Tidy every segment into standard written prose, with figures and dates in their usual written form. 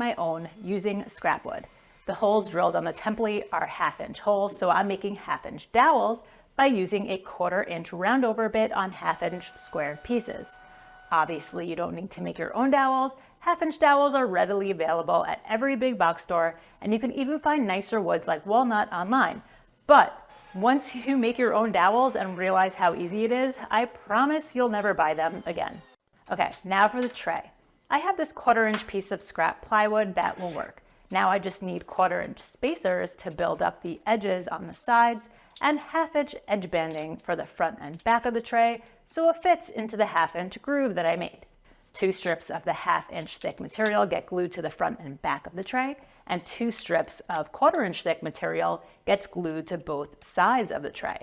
my own using scrap wood. The holes drilled on the template are 1/2-inch holes, so I'm making 1/2-inch dowels by using a 1/4-inch roundover bit on 1/2-inch square pieces. Obviously, you don't need to make your own dowels. 1/2-inch dowels are readily available at every big box store, and you can even find nicer woods like walnut online. But once you make your own dowels and realize how easy it is, I promise you'll never buy them again. Okay, now for the tray. I have this 1/4-inch piece of scrap plywood that will work. Now I just need 1/4-inch spacers to build up the edges on the sides and 1/2-inch edge banding for the front and back of the tray so it fits into the 1/2-inch groove that I made. 2 strips of the 1/2-inch thick material get glued to the front and back of the tray, and 2 strips of 1/4-inch thick material gets glued to both sides of the tray.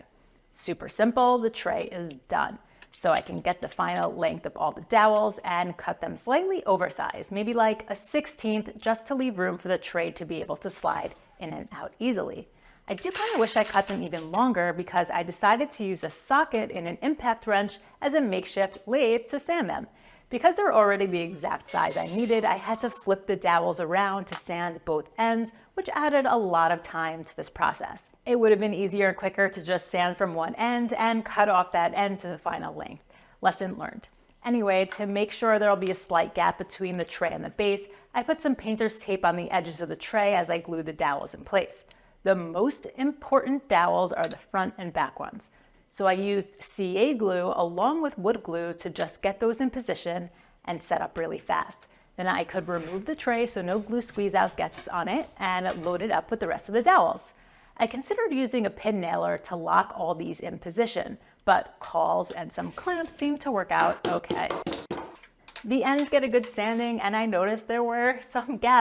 Super simple, the tray is done. So I can get the final length of all the dowels and cut them slightly oversized, maybe like a 1/16, just to leave room for the tray to be able to slide in and out easily. I do kind of wish I cut them even longer because I decided to use a socket in an impact wrench as a makeshift lathe to sand them. Because they're already the exact size I needed, I had to flip the dowels around to sand both ends, which added a lot of time to this process. It would have been easier and quicker to just sand from one end and cut off that end to the final length. Lesson learned. Anyway, to make sure there'll be a slight gap between the tray and the base, I put some painter's tape on the edges of the tray as I glued the dowels in place. The most important dowels are the front and back ones. So I used CA glue along with wood glue to just get those in position and set up really fast. Then I could remove the tray so no glue squeeze out gets on it and load it up with the rest of the dowels. I considered using a pin nailer to lock all these in position, but cauls and some clamps seemed to work out okay. The ends get a good sanding, and I noticed there were some gaps